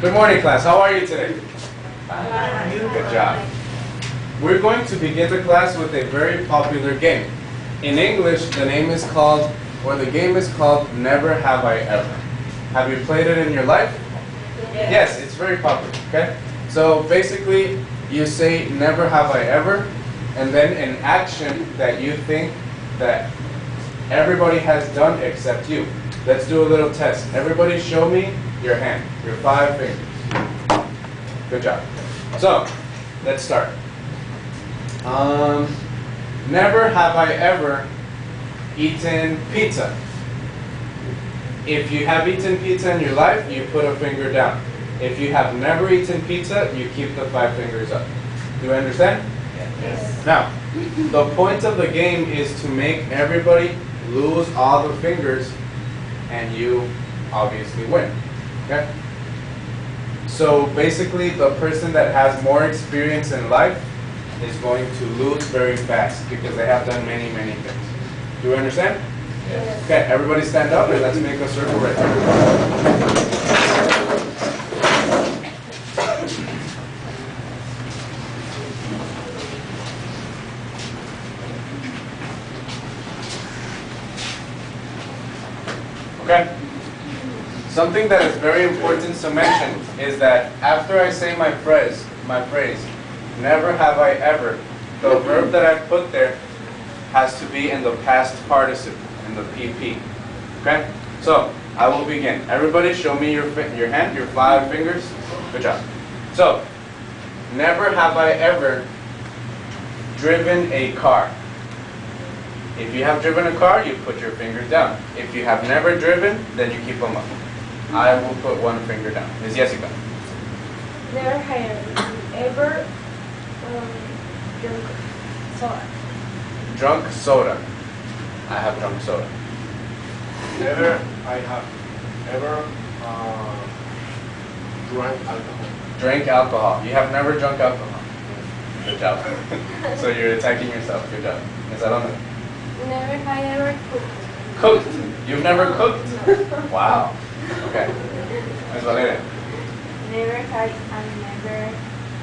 Good morning, class. How are you today? Good job. We're going to begin the class with a very popular game. In English, the name is called, or the game is called Never Have I Ever. Have you played it in your life? Yes, it's very popular, okay? So basically, you say never have I ever, and then an action that you think that everybody has done except you. Let's do a little test. Everybody show me your hand, your 5 fingers. Good job. So, let's start. Never have I ever eaten pizza. If you have eaten pizza in your life, you put a finger down. If you have never eaten pizza, you keep the 5 fingers up. Do you understand? Yes. Now, the point of the game is to make everybody lose all the fingers and you obviously win. Okay? So basically, the person that has more experience in life is going to lose very fast because they have done many, many things. Do you understand? Yes. Okay, everybody stand up and let's make a circle right there. Okay? Something that is very important to mention is that after I say my phrase, never have I ever, the verb that I put there has to be in the past participle, in the PP. Okay? So, I will begin. Everybody show me your hand, your 5 fingers. Good job. So, never have I ever driven a car. If you have driven a car, you put your fingers down. If you have never driven, then you keep them up. I will put 1 finger down. Ms. Jessica. Never have ever drunk soda. Drunk soda. I have drunk soda. Never I have ever drank alcohol. Drank alcohol. You have never drunk alcohol. Good job. So you're attacking yourself. Good job. Ms. Alondra. Never have I ever cooked. Cooked. You've never cooked? Wow. Okay. Ms. Valeria. Never had and never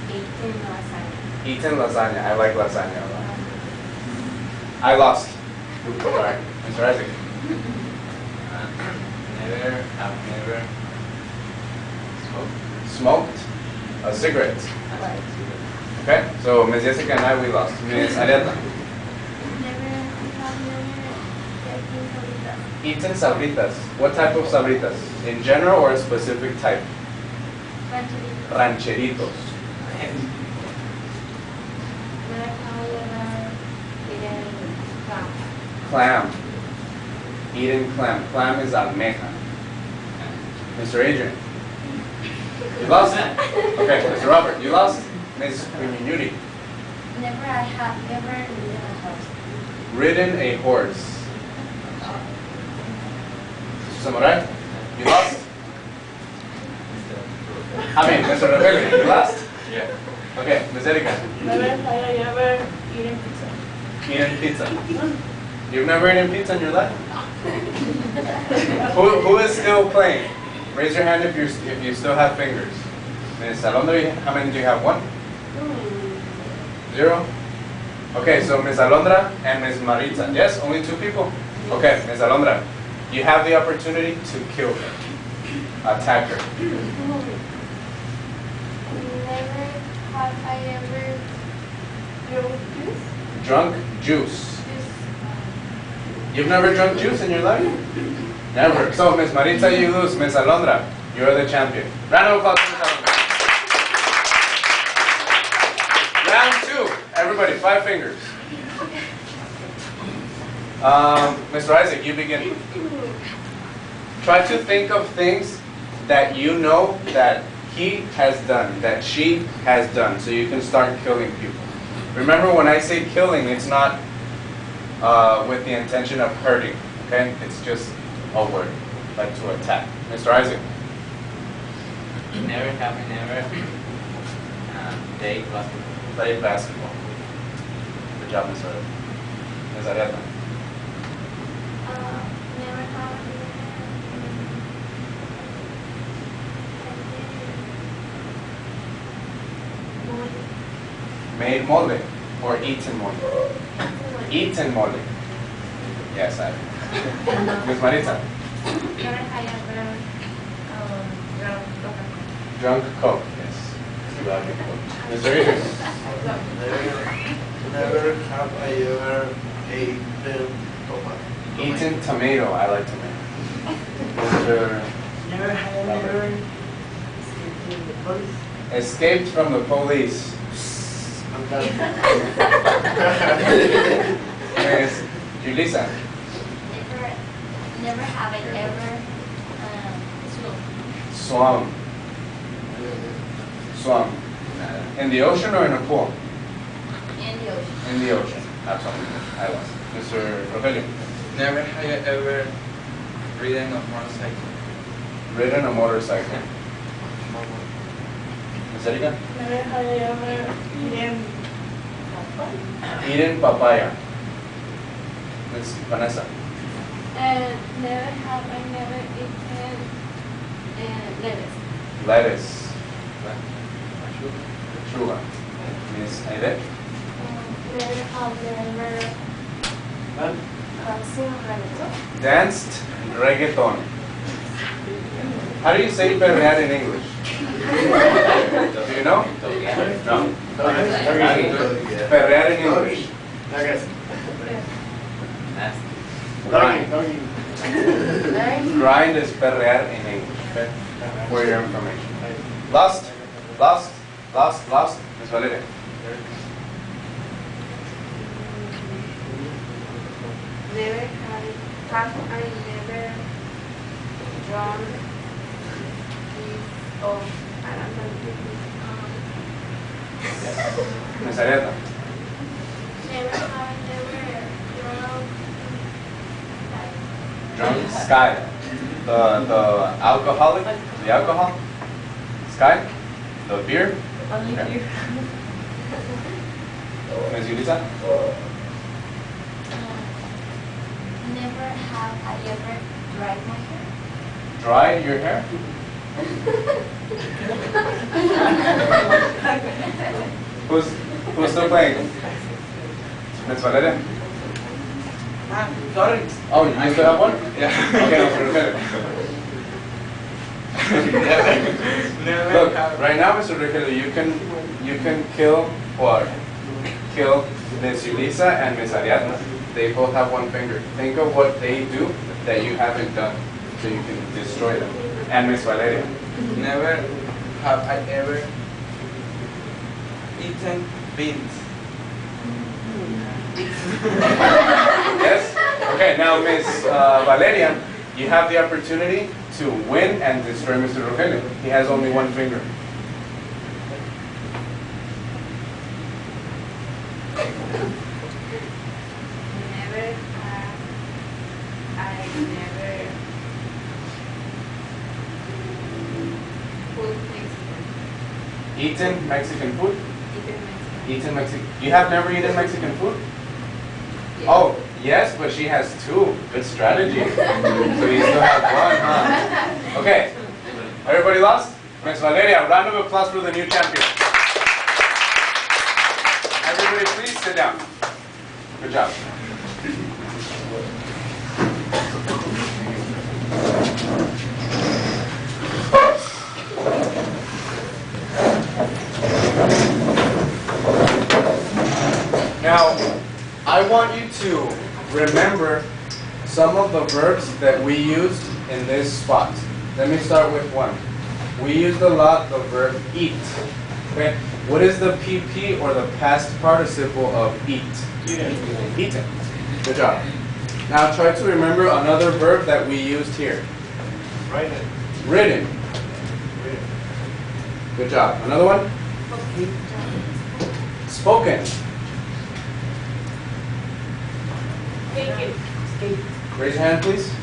eaten lasagna. Eaten lasagna. I like lasagna a lot. I lost. Alright. Mr. Isaac. Never Smoked a cigarette. Right. Okay? So Ms. Jessica and I, we lost. Ms. Ariadna. Eaten sabritas. What type of sabritas? In general or a specific type? Rancheritos. Clam. Eaten clam. Clam is almeja. Mr. Adrian. You lost? Okay, Mr. Robert, you lost? Ms. Yuri. Never I have ever ridden a horse. Ridden a horse. Mr. Samurai, you lost? Mr. Rebellion, you lost? Yeah. Okay, Ms. Erika. Never have I ever eaten pizza. Eaten pizza. You've never eaten pizza in your life? Who is still playing? Raise your hand if you still have fingers. Ms. Alondra, how many do you have? 1? 0? Okay, so Ms. Alondra and Ms. Maritza. Yes, only 2 people? Okay, Ms. Alondra, you have the opportunity to kill her. Attack her. Never have I ever drunk juice. Drunk juice. You've never drunk juice in your life? Never. So, Ms. Maritza, you lose. Ms. Alondra, you're the champion. Round of applause for Ms. Alondra. Round 2. Everybody, 5 fingers. Mr. Isaac, you begin. Try to think of things that you know that he has done, that she has done, so you can start killing people. Remember, when I say killing, it's not with the intention of hurting, okay? It's just a word, like to attack. Mr. Isaac. Never have I never played basketball. Play basketball. Good job, Ms. Ariadna. Never have made mole or eaten mole? Eaten mole. Yes, I. Miss Maritza. Never have I ever Drunk Coke. Yes. Mr. Adrian. Never have I ever eaten tomato. Eaten tomato. I like tomato. Mr. Never have I ever escaped from the police. Escaped from the police. I'm done. Miss Julissa. Never have I ever Swam. Swam. In the ocean or in a pool? in the ocean. In the ocean. Absolutely. I was. Mr. Rogelio. Never have you ever ridden a motorcycle? Ridden a motorcycle. Miss Erika. Never have I ever eaten Eaten papaya. Miss Vanessa. Never have I never eaten lettuce. Lettuce. Lechuga. Miss Aide. Never have never Done. sing reggaeton. Danced reggaeton. How do you say perrear in English? Do you know? No. Perrear in English. Grind. Grind is perrear in English. Okay? For your information. Last. Miss Valeria. Never have I never drawn piece of Miss Arieta. never have I never drawn Drunk Sky. The alcoholic. The alcohol. Sky. The beer. only Okay. beer. Miss Yulisa. never have I ever dried my hair. Dried your hair. Who's still playing? Miss Valeria. Sorry. Oh, you still have one? Yeah. Okay, Mr. Rogelio. Never Look, have. right now, Mr. Rogelio, you can kill Miss Yulisa and Miss Ariadna. They both have one finger. Think of what they do that you haven't done, so you can destroy them. And Miss Valeria. Never have I ever eaten beans. Yes? Okay, now Miss Valeria, you have the opportunity to win and destroy Mr. Rogelio. He has only one finger. Never have I never food Mexican. Eaten Mexican food? Eaten Mexican. Eaten Mexican. You have never eaten Mexican food? Yes. Oh, yes, but she has two. Good strategy. So you still have one, huh? Okay. Everybody lost? Miss Valeria, round of applause for the new champion. Everybody please sit down. Good job. Now, I want you to remember some of the verbs that we used in this spot. Let me start with one. We used a lot the verb eat. Okay? What is the PP or the past participle of eat? Eaten. Good job. Now try to remember another verb that we used here. Right it. Written. Good job. Another one? Spoken. Escape. Raise your hand, please.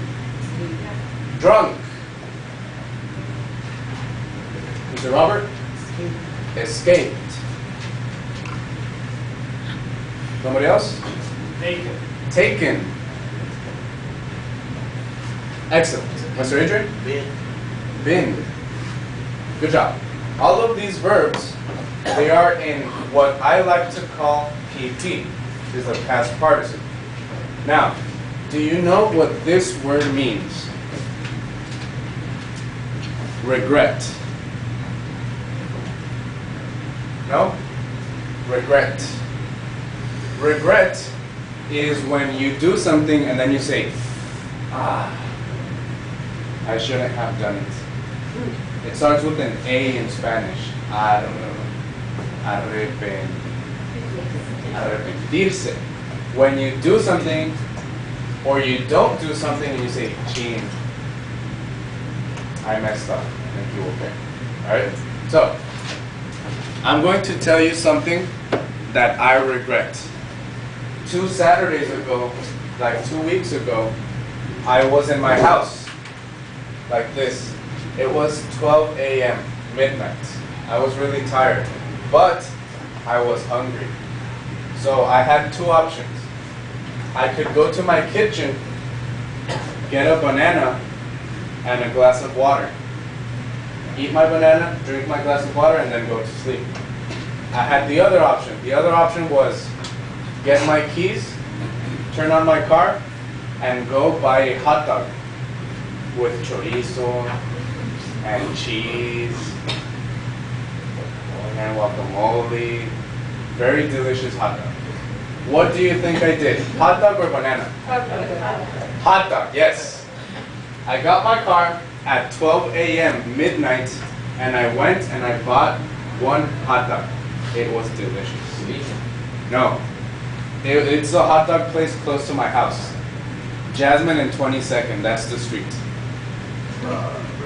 Drunk. Mr. Robert? Escaped. Somebody else? Taken. Taken. Excellent. Mr. Adrian? Been. Been. Good job. All of these verbs They are in what I like to call PP, is the past participle. Now, do you know what this word means? Regret. No? Regret. Regret is when you do something and then you say, ah, I shouldn't have done it. It starts with an A in Spanish. I don't know. Arrepentirse. When you do something or you don't do something and you say, chin, I messed up. Thank you, okay. Alright? So, I'm going to tell you something that I regret. 2 Saturdays ago, like 2 weeks ago, I was in my house, like this. It was 12 a.m., midnight. I was really tired, but I was hungry. So I had 2 options. I could go to my kitchen, get a banana and a glass of water. Eat my banana, drink my glass of water, and then go to sleep. I had the other option. The other option was get my keys, turn on my car, and go buy a hot dog with chorizo and cheese and guacamole. Very delicious hot dog. What do you think I did? Hot dog or banana? Hot dog, yes. I got my car at 12 a.m. midnight, and I went and I bought 1 hot dog. It was delicious. No. It's a hot dog place close to my house. Jasmine and 22nd, that's the street.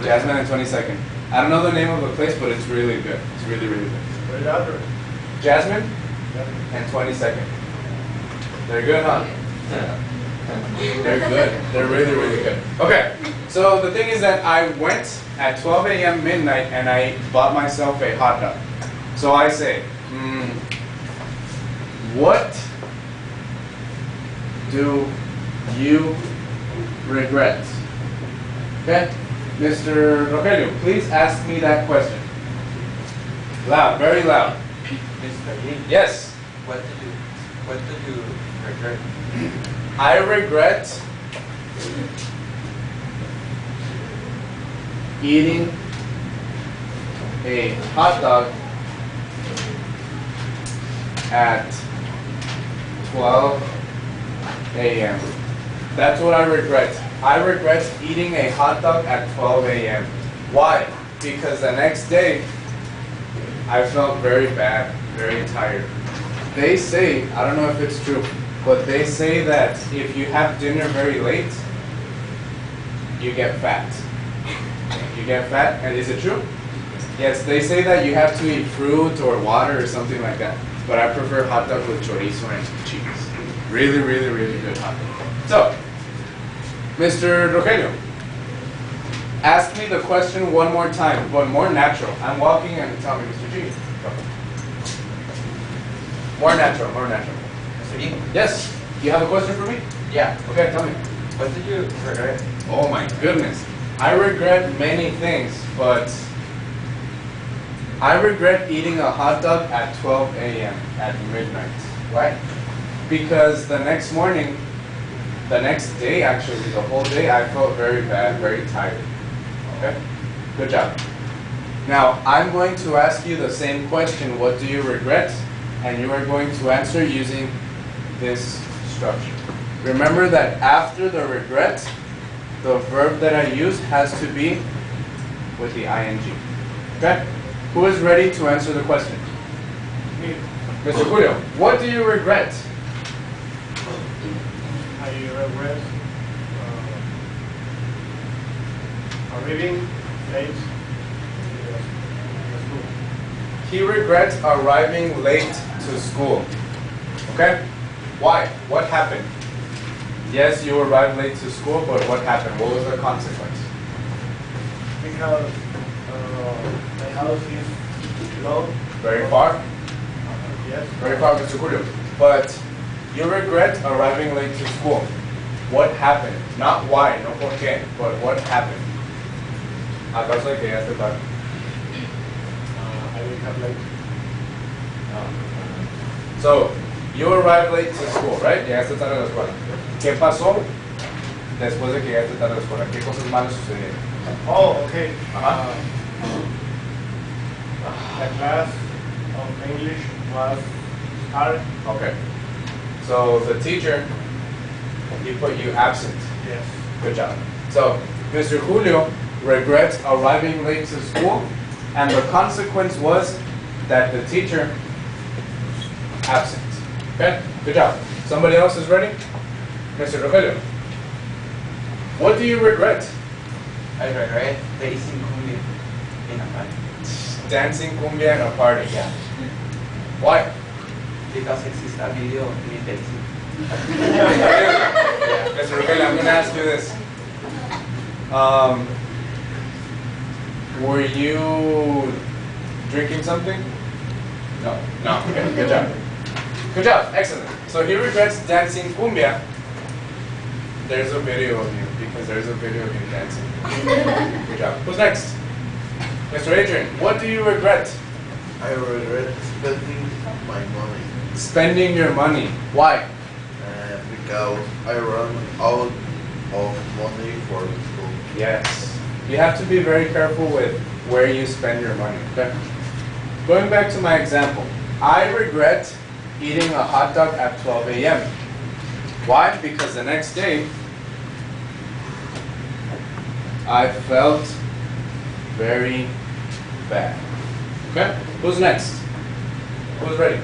Jasmine and 22nd. I don't know the name of the place, but it's really good. It's really, really good. Where's the other? Jasmine and 22nd. They're good, huh? They're good. They're really, really good. Okay, so the thing is that I went at 12 a.m. midnight and I bought myself a hot dog. So I say, what do you regret? Okay, Mr. Rogelio, please ask me that question. Loud, very loud. Mr. Yin, Yes. what do you regret? I regret eating a hot dog at 12 a.m. That's what I regret. I regret eating a hot dog at 12 a.m. Why? Because the next day I felt very bad, very tired. They say, I don't know if it's true, but they say that if you have dinner very late, you get fat. You get fat, and is it true? Yes, they say that you have to eat fruit or water or something like that. But I prefer hot dog with chorizo and cheese. Really, really, really good hot dog. So, Mr. Rogelio, ask me the question one more time, but more natural. I'm walking and tell me, Mr. G. Go. More natural, more natural. Mr. Yin? Yes, you have a question for me? Yeah. Okay, tell me. What did you regret? Oh my goodness. I regret many things, but I regret eating a hot dog at 12 a.m. at midnight. Why? Because the next morning, the next day actually, the whole day, I felt very bad, very tired. Okay? Good job. Now, I'm going to ask you the same question, what do you regret? And you are going to answer using this structure. Remember that after the regret, the verb that I use has to be with the ing. Okay? Who is ready to answer the question? Me. Mr. Julio, what do you regret? I regret arriving late. He regrets arriving late to school. Okay? Why? What happened? Yes, you arrived late to school, but what happened? What was the consequence? Because my house is low. Very far? Yes. Very far, Mr. Julio. But you regret arriving late to school. What happened? Not why, no por qué, but what happened? ¿Acaso de que llegaste tarde? I wake up late. So, you arrived late to school, right? Llegaste tarde a la escuela. ¿Qué pasó después de que llegaste tarde a la escuela? ¿Qué cosas malas sucedieron? Oh, okay. Ajá. The class of English was hard. Okay. So, the teacher, he put you absent. Yes. Good job. So, Mr. Julio regrets arriving late to school, and the consequence was that the teacher absent. Okay? Good job. Somebody else is ready? Mr. Rogelio. What do you regret? I regret dancing cumbia in a party. Dancing cumbia at a party. Yeah. Why? Because it is a video of me dancing. Mr. Rogelio, I'm going to ask you this. Were you drinking something? No. No. Okay. Good job. Good job. Excellent. So he regrets dancing cumbia. There's a video of you because there's a video of you dancing. Good job. Who's next? Mr. Adrian, what do you regret? I regret spending my money Spending your money. Why? because I run out of money for the school. Yes. You have to be very careful with where you spend your money. Okay? Going back to my example, I regret eating a hot dog at 12 a.m. Why? Because the next day, I felt very bad. Okay? Who's next? Who's ready?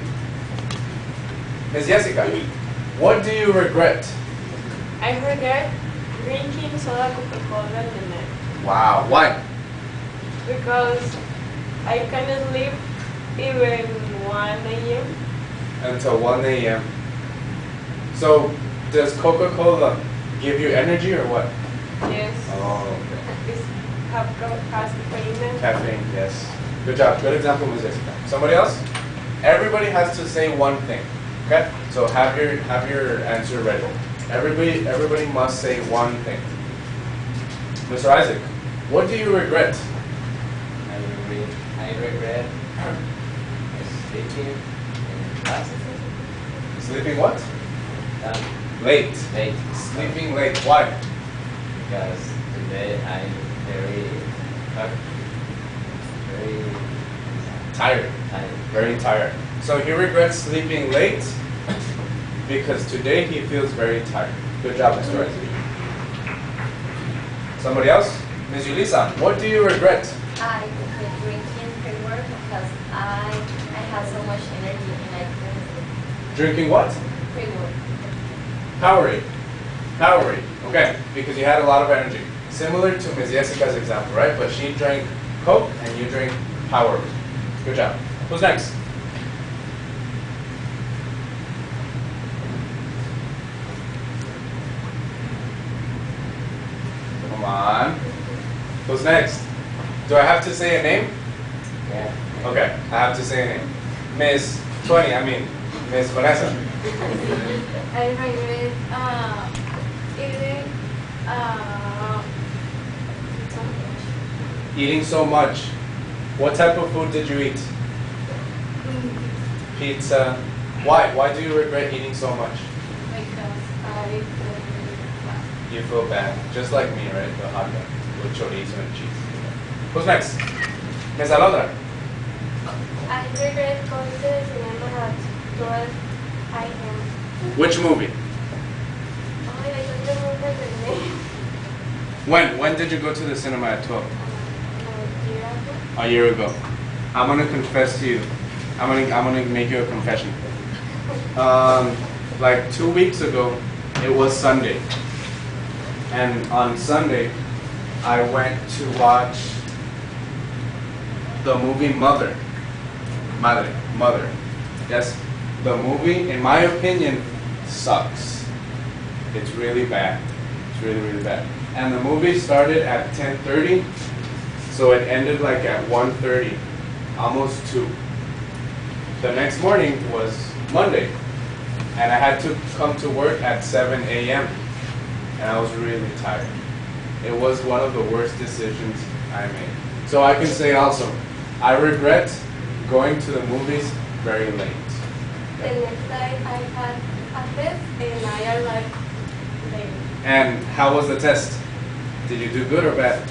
Ms. Jessica, what do you regret? I regret drinking soda Coca-Cola in the night Wow. Why? because I can't sleep even 1 a.m. Until 1 a.m. So, does Coca-Cola give you energy or what? Yes. Oh, okay. It's have caffeine. Caffeine, yes. Good job. Good example, Ms. Jessica. Somebody else? Everybody has to say one thing. Okay? So have your answer ready. Everybody must say one thing. Mr. Isaac, what do you regret? I regret sleeping in class. Sleeping what? Um, Late. late. Sleeping late. Why? Because today I'm very Tired. tired. Very tired. So he regrets sleeping late because today he feels very tired. Good job, Mr. Isaac. Somebody else? Ms. Yulisa, what do you regret? I quit drinking pre-work because I have so much energy and I couldn't Drinking what? pre-work. Powerade. Powerade. Okay, because you had a lot of energy. Similar to Ms. Jessica's example, right? But she drank Coke and you drank Powerade. Good job. Who's next? Come on. Who's next? Do I have to say a name? Yeah. Okay, I have to say a name. Miss Miss Vanessa. I regret eating Eating so much. What type of food did you eat? Pizza. Why? Why do you regret eating so much? because I You feel bad, just like me, right? The hot dog with chorizo and cheese. Who's next? Miss Alondra. I regret going to the cinema at 12 a.m. Which movie? Oh, I don't remember the name. When did you go to the cinema at 12? Year ago. A year ago. I'm gonna confess to you. I'm gonna make you a confession. Like 2 weeks ago, it was Sunday, and on Sunday, I went to watch the movie Mother. Mother. Yes, the movie, in my opinion, sucks. It's really bad. It's really, really bad. And the movie started at 10:30, so it ended like at 1:30, almost 2. The next morning was Monday, and I had to come to work at 7 a.m., and I was really tired. It was one of the worst decisions I made. So I can say also, I regret going to the movies very late. The next day I had a test and I arrived late. And how was the test? Did you do good or bad?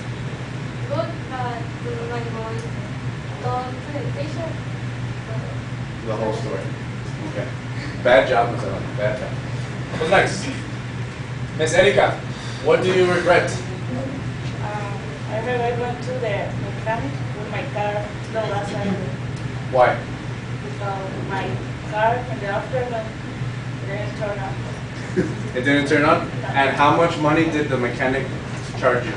Good, but my mom told the teacher. The whole story. Okay. Bad job, Miss Ellen. Bad job. Who's next? Miss Erika, what do you regret? I remember going to the mechanic with my car the last Saturday Why? because my car in the afternoon didn't turn on. It didn't turn on? And how much money did the mechanic charge you?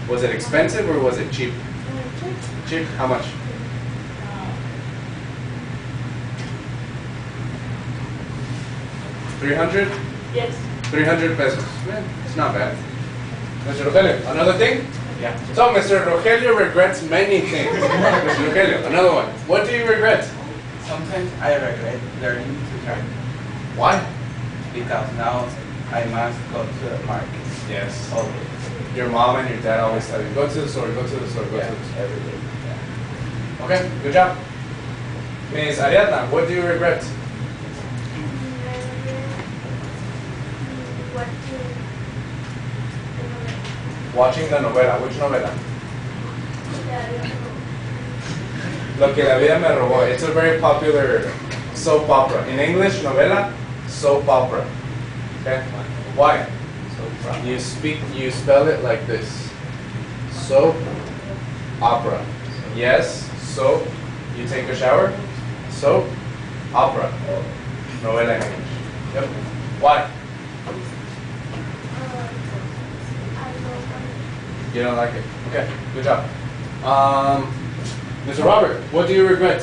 Was it expensive or was it cheap? Cheap? How much? 300? Yes. 300 pesos. It's not bad. Mr. Rogelio, another thing? Yeah. So, Mr. Rogelio regrets many things. Mr. Rogelio, another one. What do you regret? Sometimes I regret learning to drive Why? because now I must go to the market Yes. all day. Your mom and your dad always tell you, go to the store, go to the store, go to the store. Every day. Okay, good job. Miss Ariadna, what do you regret? Watching the novela. Which novela? Lo que la vida me robó. It's a very popular soap opera. In English, novela, soap opera. Okay? Why? You spell it like this. Soap opera. Yes, soap. You take a shower. Soap opera. Novela in English. Yep. Why? You don't like it. Okay, good job. Mr. Robert, what do you regret?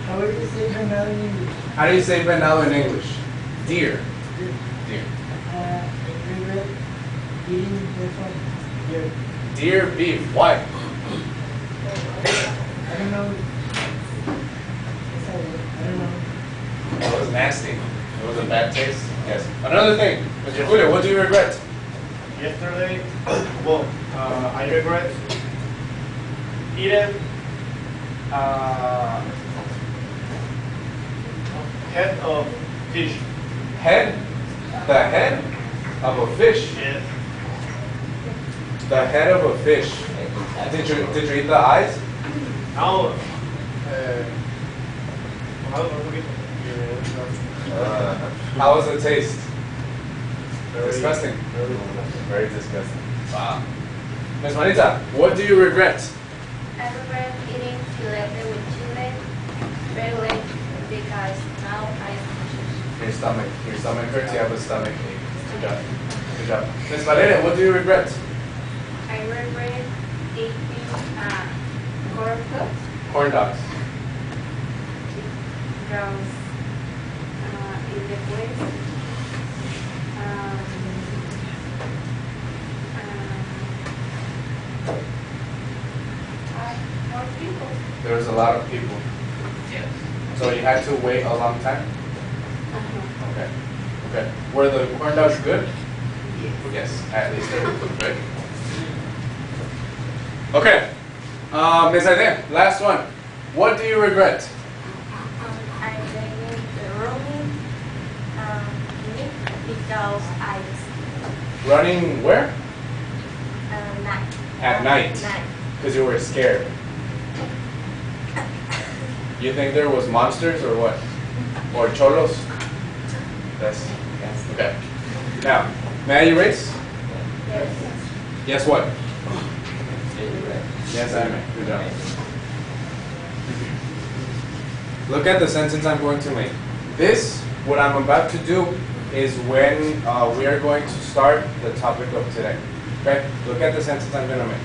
How do you say venado in English? How do you say venado in English? Deer. Deer. I regret eating beef. Deer. Deer beef. Why? I don't know. I don't know. It was nasty. It was a bad taste. Yes. Another thing, Mr. Julio, what do you regret? Yesterday, well, I regret eating head of fish. Head? The head of a fish. Yes. The head of a fish. Did you eat the eyes? Now, How was the taste? Very Disgusting. very disgusting. Very disgusting. Wow. Miss Marita, what do you regret? I regret eating filete with chile very late because now I am conscious. Your stomach hurts. You have a stomach ache. Good job. Good job. Miss Valeria, what do you regret? I regret eating corn cups, Corn dogs. grounds in the place. More people. There was a lot of people. Yes. So you had to wait a long time? Okay. Okay. Were the corn dogs good? Yes, at least they were good. Okay. Ms. Aide, last one. What do you regret? I regret the roaming meat because I Running where? night. At night. Night. Because you were scared. You think there was monsters or what? Or cholos? Yes. Yes. Okay. Now, may I erase? Yes. Yes, what? Yes, I may. Good job. Look at the sentence I'm going to make. This, what I'm about to do, is when we are going to start the topic of today. Okay? Look at the sentence I'm going to make.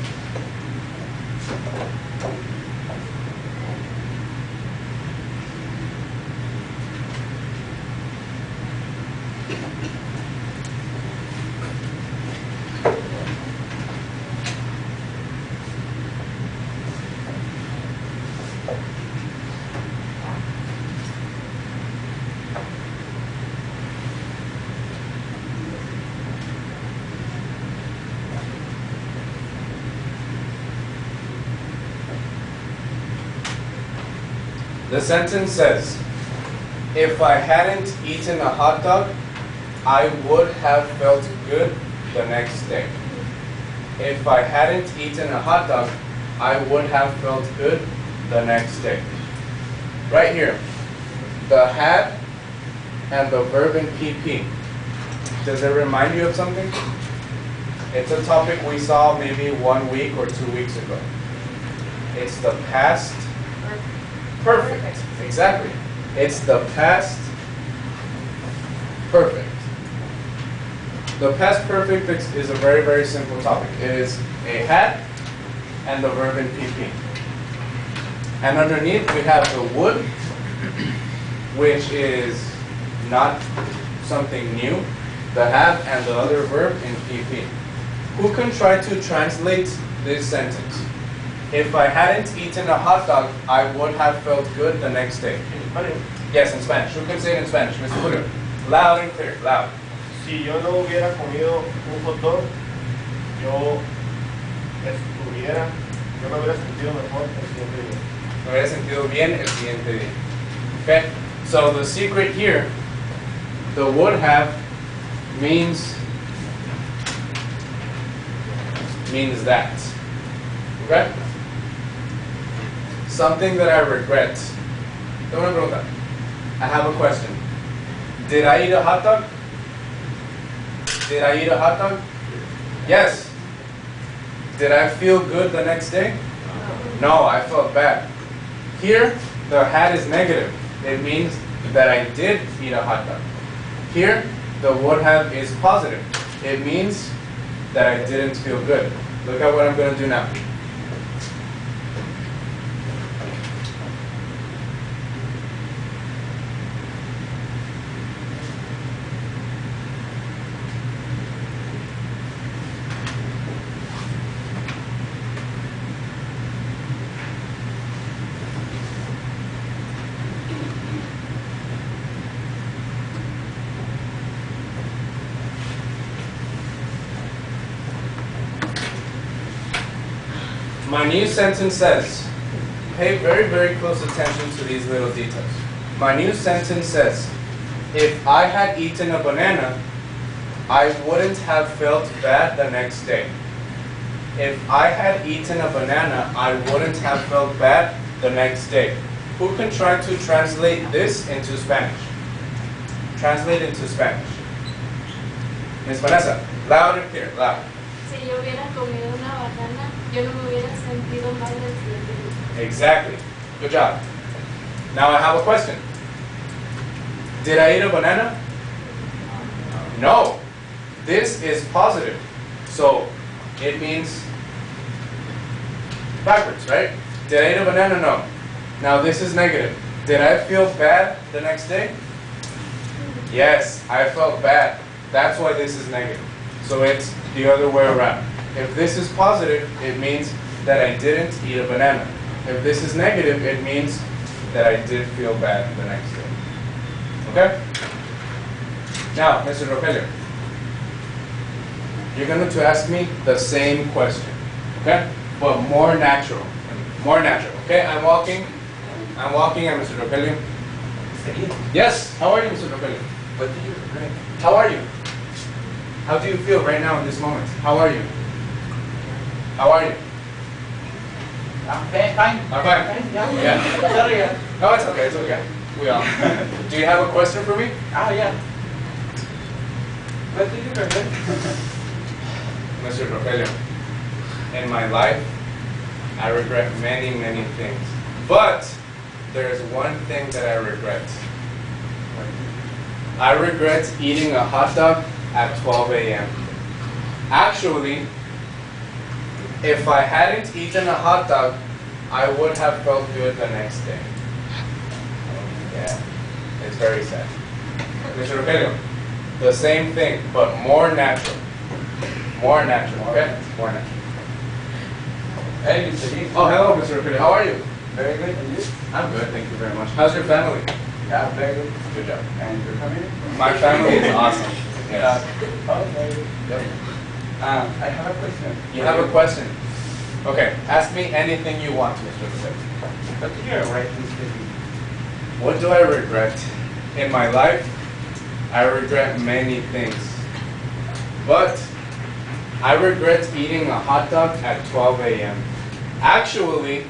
The sentence says, if I hadn't eaten a hot dog, I would have felt good the next day. If I hadn't eaten a hot dog, I would have felt good the next day. Right here, the had and the verb in PP. Does it remind you of something? It's a topic we saw maybe 1 week or 2 weeks ago. It's the past perfect. Exactly. It's the past perfect. The past perfect is a very, very simple topic. It is a had and the verb in PP. And underneath we have the would, which is not something new, the have and the other verb in PP. Who can try to translate this sentence? If I hadn't eaten a hot dog, I would have felt good the next day. Yes, in Spanish. Who can say it in Spanish? Mr. Julio. Loud and clear, loud. Si yo no hubiera comido un hot dog, yo me hubiera sentido mejor el siguiente día. Me hubiera sentido bien el siguiente día. Okay? So the secret here, the would have means that. Okay? Something that I regret. Tengo una pregunta. I have a question. Did I eat a hot dog? Did I eat a hot dog? Yes. Did I feel good the next day? No, I felt bad. Here, the had is negative. It means that I did eat a hot dog. Here, the would have is positive. It means that I didn't feel good. Look at what I'm going to do now. My new sentence says, pay very, very close attention to these little details. My new sentence says, if I had eaten a banana, I wouldn't have felt bad the next day. If I had eaten a banana, I wouldn't have felt bad the next day. Who can try to translate this into Spanish? Translate into Spanish. Miss Vanessa, loud and clear, loud. Si yo hubiera comido una banana, yo no me hubiera sentido mal el siguiente día. Exactly. Good job. Now I have a question. Did I eat a banana? No. This is positive. So it means backwards, right? Did I eat a banana? No. Now this is negative. Did I feel bad the next day? Yes, I felt bad. That's why this is negative. So it's the other way around. If this is positive, it means that I didn't eat a banana. If this is negative, it means that I did feel bad the next day. Okay? Now, Mr. Rogelio, you're going to ask me the same question. Okay? But more natural. More natural. Okay? I'm walking at Mr. Rogelio. Yes. How are you, Mr. Rogelio? What do you regret? How are you? How do you feel right now in this moment? How are you? How are you? I'm fine. I'm fine. Yeah. Sorry. No, it's okay. It's okay. We all. Do you have a question for me? Yeah. What do you regret? Mr. Rogelio, in my life, I regret many, many things. But there's one thing that I regret. I regret eating a hot dog at 12 a.m. Actually, if I hadn't eaten a hot dog, I would have felt good the next day. Yeah, it's very sad. Mr. Rogelio, the same thing, but more natural. More natural, okay? More natural. Hey, Mr. Lee. Oh, hello, Mr. Rogelio. How are you? Very good. And you? I'm good, thank you very much. How's your family? Yeah, very good. Good job. And your family? My family is awesome. Yes. Okay. Yep. I have a question. You have a question? Okay, ask me anything you want, Mr. Rogelio. What do you write in spelling? What do I regret? In my life, I regret many things. But I regret eating a hot dog at 12 a.m. Actually,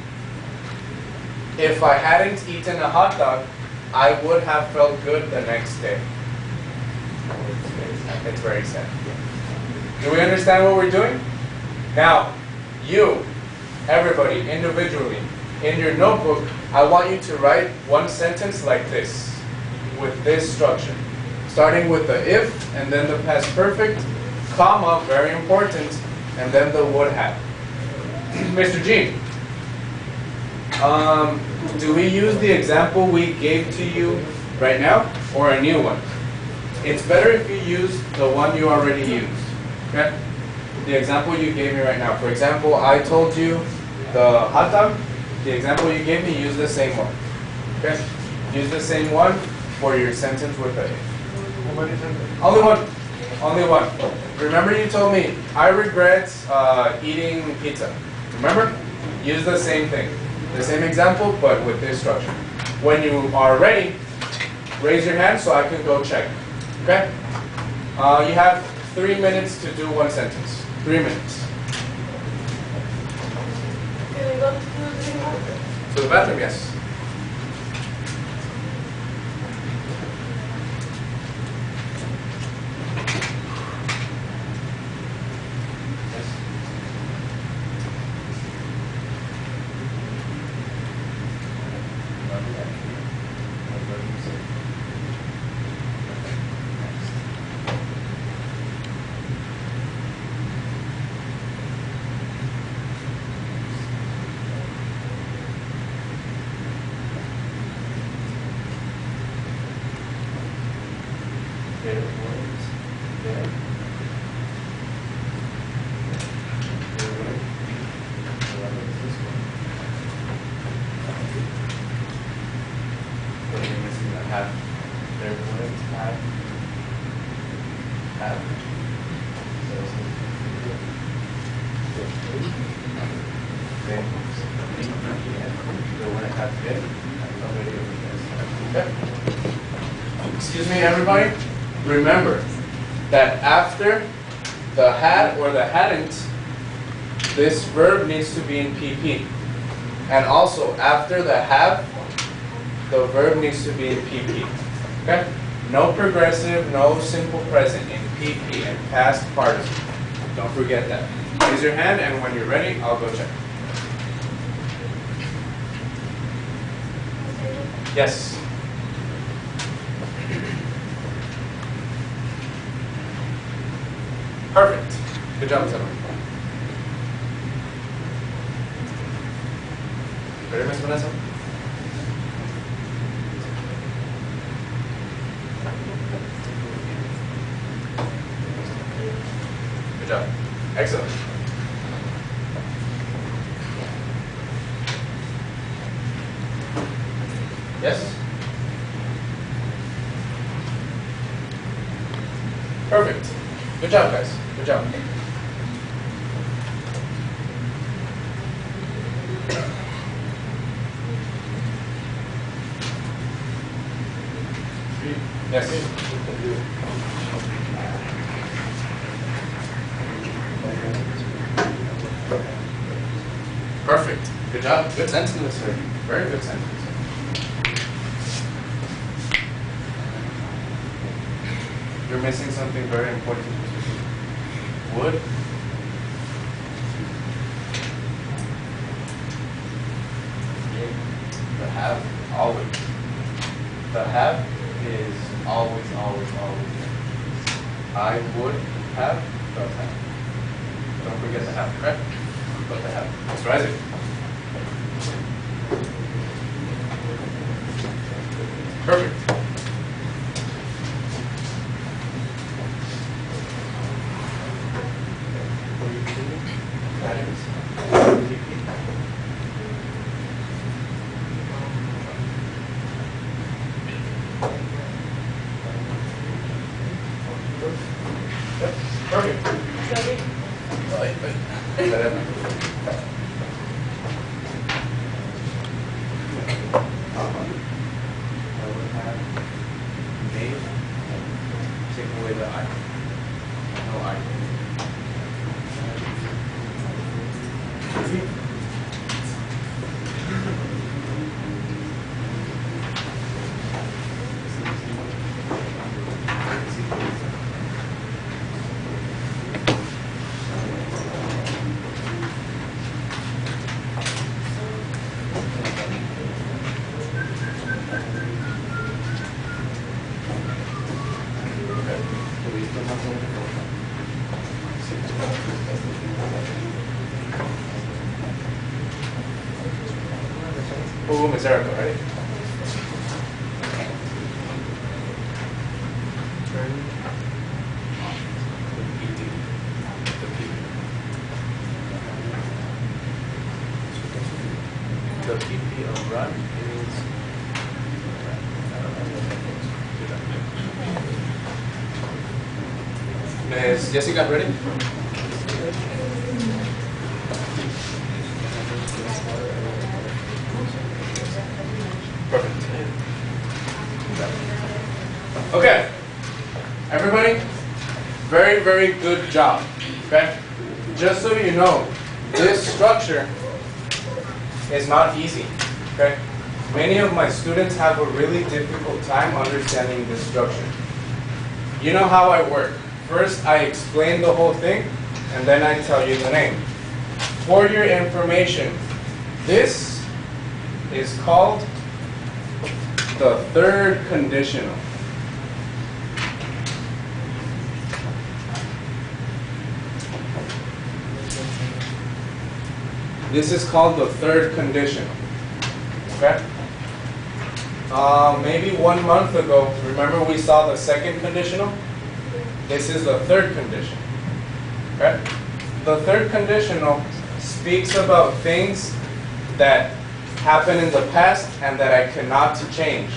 if I hadn't eaten a hot dog, I would have felt good the next day. It's very sad. Do we understand what we're doing? Now, you, everybody, individually, in your notebook, I want you to write one sentence like this, with this structure. Starting with the if, and then the past perfect, comma, very important, and then the would have. Mr. G, do we use the example we gave to you right now, or a new one? It's better if you use the one you already used, okay? The example you gave me right now. For example, I told you the hot dog. The example you gave me, use the same one, okay? Use the same one for your sentence with the if. Only one. Only one. Remember you told me, I regret eating pizza. Remember? Use the same thing. The same example, but with this structure. When you are ready, raise your hand so I can go check. Okay? You have 3 minutes to do one sentence. 3 minutes. Can we go to the bathroom? To the bathroom, yes. Excuse me, everybody. Remember that after the had or the hadn't, this verb needs to be in PP. And also, after the have, the verb needs to be in PP. Okay? No progressive, no simple present in PP and past participle. Don't forget that. Raise your hand, and when you're ready, I'll go check. Yes. Perfect. Good job, Seven. Ready, Miss Vanessa? Good job. Excellent. Yes? Perfect. Good job, guys. Good job. Yes. Perfect. Good job. Good sentence, sir. Very good sentence. You're missing something very important. Would. The have, always. The have is always, always, always. I would have, does have. Don't forget the have, correct? But the have. Let's rise it. Perfect. Perfect. with the I. No I. Boom, is Erica, ready? The PP of run is Miss Jessica, ready? Perfect. Okay. Everybody, very, very good job. Okay? Just so you know, this structure is not easy. Okay? Many of my students have a really difficult time understanding this structure. You know how I work. First, I explain the whole thing, and then I tell you the name. For your information, this is called the third conditional. This is called the third conditional. Okay? Maybe 1 month ago, remember we saw the second conditional? This is the third conditional. Okay? The third conditional speaks about things that happened in the past and that I cannot change.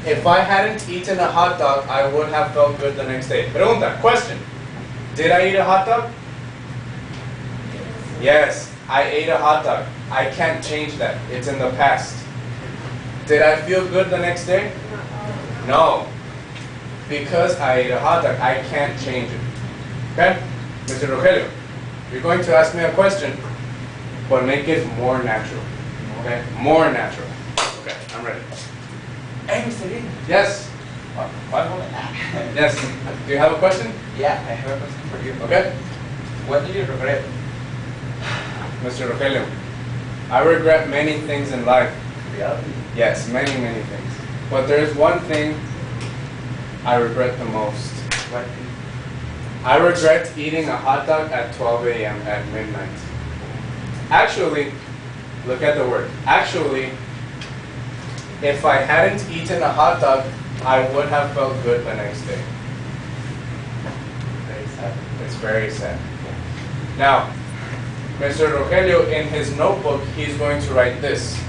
If I hadn't eaten a hot dog, I would have felt good the next day. Pregunta, question. Did I eat a hot dog? Yes, I ate a hot dog. I can't change that. It's in the past. Did I feel good the next day? No. Because I ate a hot dog, I can't change it. Okay? Mr. Rogelio, you're going to ask me a question, but make it more natural. Okay? More natural. Okay, I'm ready. Hey, Mr. Lee. Yes? One moment. Yes. Do you have a question? Yeah, I have a question for you. Okay? What do you regret? Mr. Rogelio, I regret many things in life. Really? Yes, many, many things. But there's one thing I regret the most. What? I regret eating a hot dog at 12 a.m. at midnight. Actually, look at the word. Actually, if I hadn't eaten a hot dog, I would have felt good the next day. Very sad. It's very sad. Now, Mr. Rogelio, in his notebook, he's going to write this.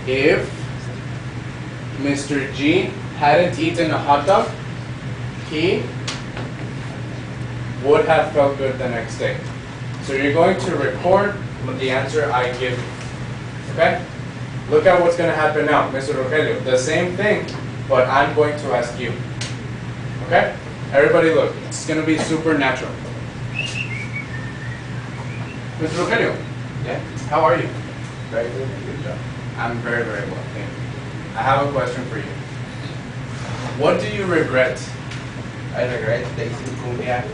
If Mr. G hadn't eaten a hot dog, he would have felt good the next day. So you're going to record the answer I give you. Okay? Look at what's going to happen now, Mr. Rogelio. The same thing, but I'm going to ask you. Okay? Everybody look. It's going to be super natural. Mr. Rogelio, Yeah? how are you? Very good. Good job. I'm very, very well, thank you. I have a question for you. What do you regret? I regret tasting cumbia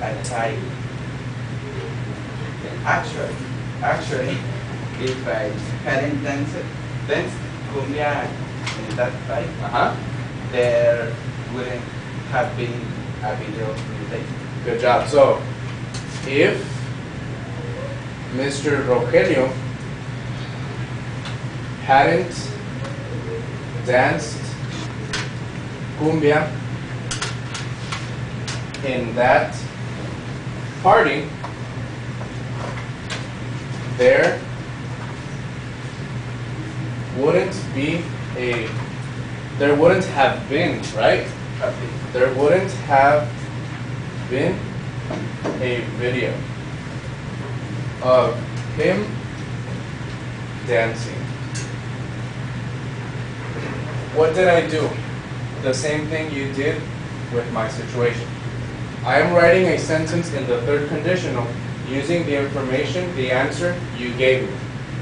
at time. Actually, if I hadn't danced cumbia in that time, Uh-huh. there wouldn't have been a video today. Good job. So, if Mr. Rogelio hadn't danced cumbia in that party, there wouldn't have been, right? There wouldn't have been a video of him dancing. What did I do? The same thing you did with my situation. I am writing a sentence in the third conditional using the information, the answer you gave me.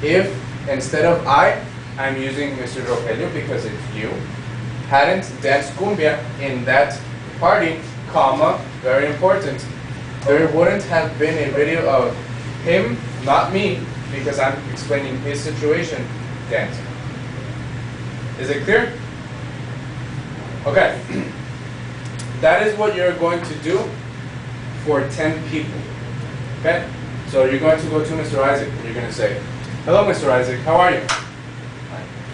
If instead of I'm using Mr. Rogelio because it's you, hadn't danced cumbia in that party, comma, very important, there wouldn't have been a video of him, not me, because I'm explaining his situation, dancing. Is it clear? Okay. That is what you're going to do for 10 people. Okay? So you're going to go to Mr. Isaac and you're going to say, hello, Mr. Isaac, how are you?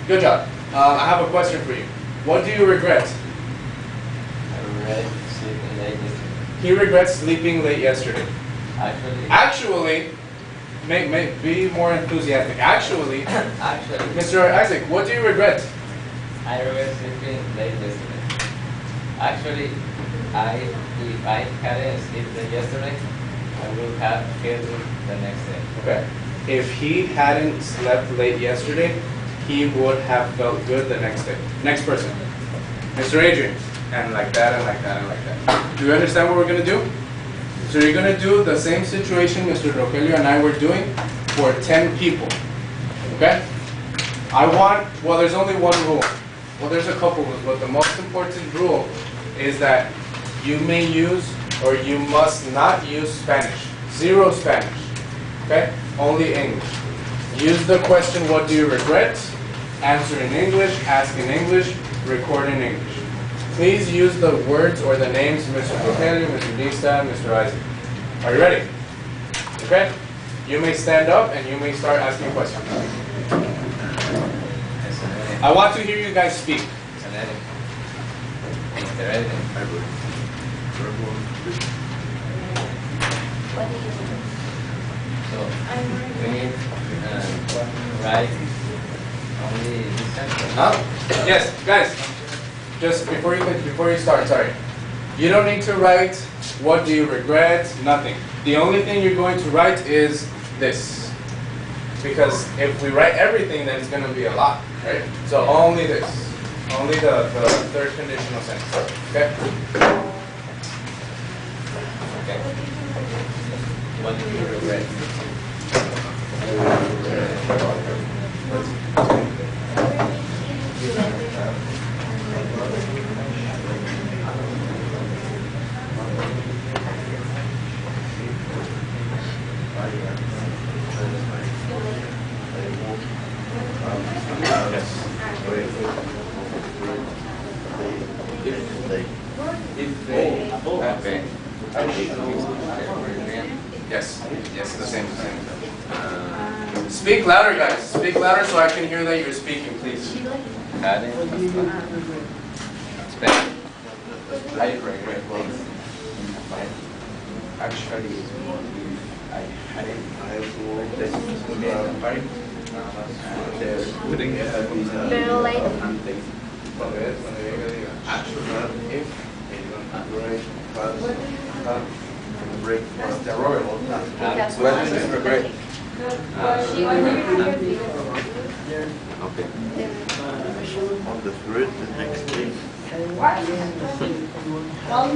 Good job. I have a question for you. What do you regret? I regret sleeping late yesterday. He regrets sleeping late yesterday. Actually, be more enthusiastic. Actually, Mr. Isaac, what do you regret? I regret sleeping late yesterday. Actually, if I hadn't slept late yesterday, I would have felt the next day. Okay. If he hadn't slept late yesterday, he would have felt good the next day. Next person. Mr. Adrian. And like that, and like that, and like that. Do you understand what we're going to do? So you're going to do the same situation Mr. Rogelio and I were doing for 10 people. Okay? Well, there's only one rule. Well, there's a couple rules, but the most important rule is that you may use or you must not use Spanish. Zero Spanish. Okay? Only English. Use the question, what do you regret? Answer in English, ask in English, record in English. Please use the words or the names Mr. Rogelio, Mr. Lista, Mr. Isaac. Are you ready? Okay? You may stand up and you may start asking questions. I want to hear you guys speak. What do you do? So we need write only this sentence. Yes, guys. Just before you start, sorry. You don't need to write what do you regret, nothing. The only thing you're going to write is this. Because if we write everything, then it's going to be a lot, right? So only this. Only the third conditional sentence. Okay? Okay. What do you regret? Okay. Yes. Yes, the same. Speak louder, guys. Speak louder so I can hear that you're speaking, please. Spanish. I regret things. Actually, I hadn't wouldn't have been Pero late. actually if breakfast terrible. Because What is this regret? Okay. On the third, the next day.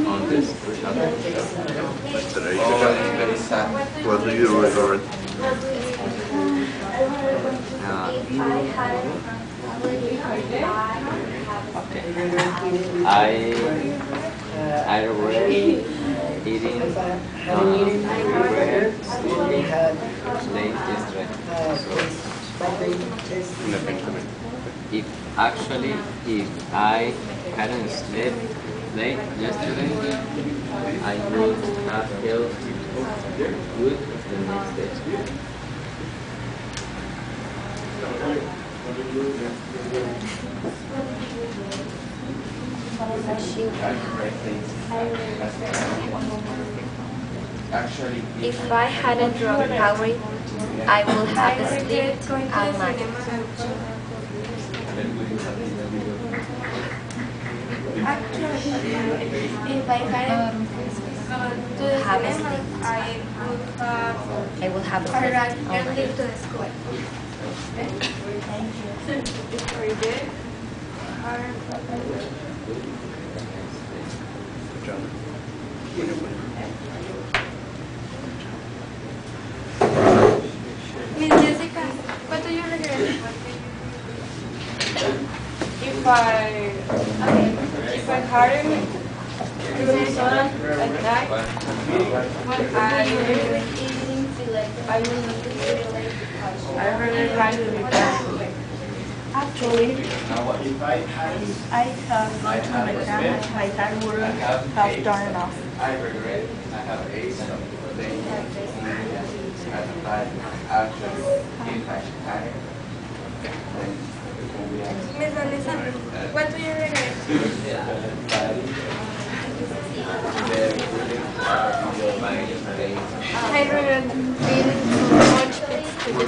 On this. Very sad. What do you regret? if I hadn't I regret eating regret sleeping late yesterday. If I hadn't slept late yesterday, I would have felt good the next day. Actually, If I hadn't drunk Powerade, I would have slept at night. If I hadn't Have a sleep. I would have I would have slept arrived all early night. to the school. Very good. Miss Jessica, what do you regret? If I hadn't drink soda at night, I really like to be back. Actually, If I had I have gone to my mechanic, my car wouldn't have turned off. I regret I have ate some things at the time. Actually, if I had Miss Vanessa, what do you regret? I regret being too much lipstick.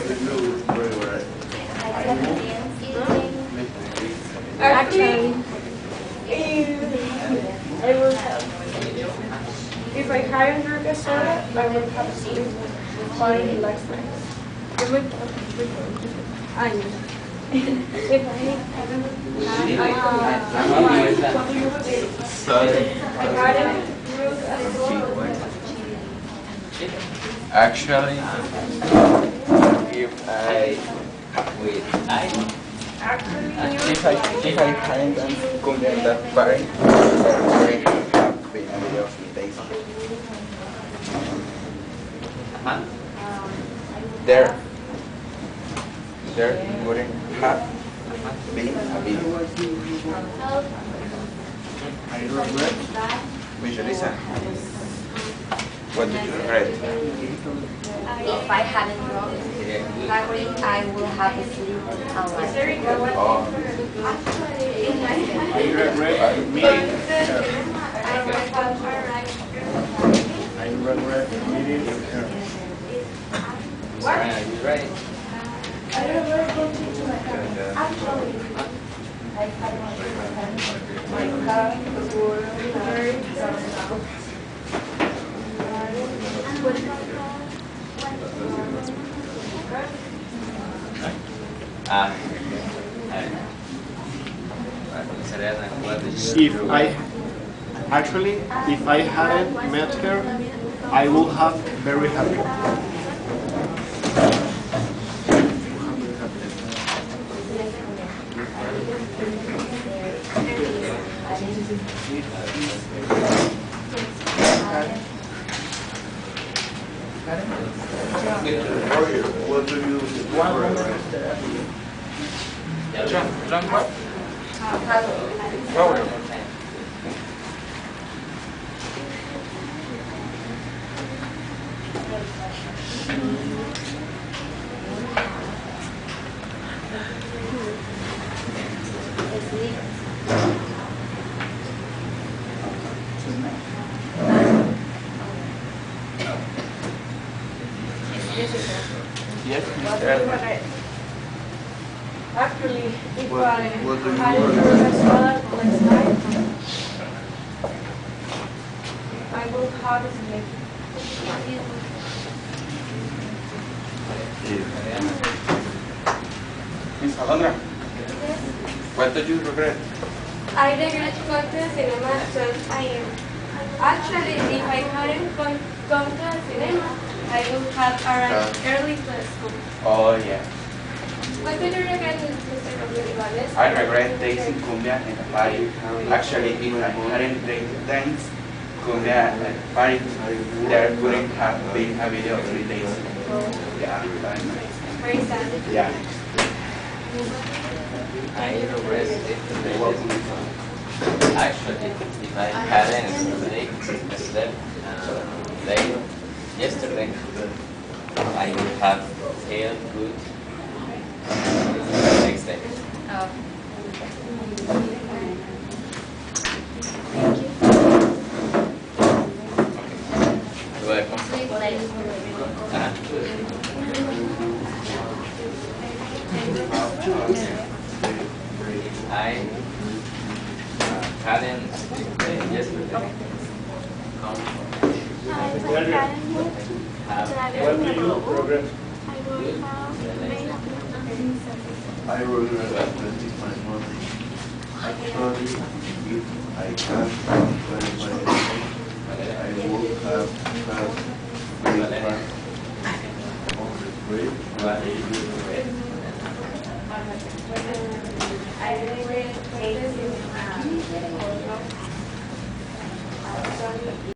Actually, I would have, if I hadn't drunk a soda, I would have slept fine last night. I would, if I hadn't drunk a soda, actually, if I if I hadn't come in that party, I would have been a video of me days. There wouldn't have been a video. I regret. Visualiza. What did you regret? If I hadn't drunk, I will have sleep alive. Oh, I regret meeting her. I regret meeting her. Are you ready? I regret going to my car. Actually, my car would very If I hadn't met her, I would have very happy. What do you regret? Drunk what? Yes, Actually, if What I do you hadn't regret? drunk a soda last night, I would have slept. Miss Alondra, what did you regret? I regret going to the cinema at 12 a.m. Actually, if I hadn't gone to the cinema, I would have arrived early to school. Oh yeah. What do you regret, Mr. Rodriguez? I regret dancing cumbia in a party. Actually, if I hadn't danced cumbia at a party, there wouldn't have been a video of 3 days. Yeah, very nice. Very sad. Yeah. I regret it today. Actually, if I hadn't slept late yesterday, I would have felt good the next day. You're welcome. I hadn't yesterday. What do you regret? I regret spending my money. Actually, if I can spend my money, I would have been on the street. I will take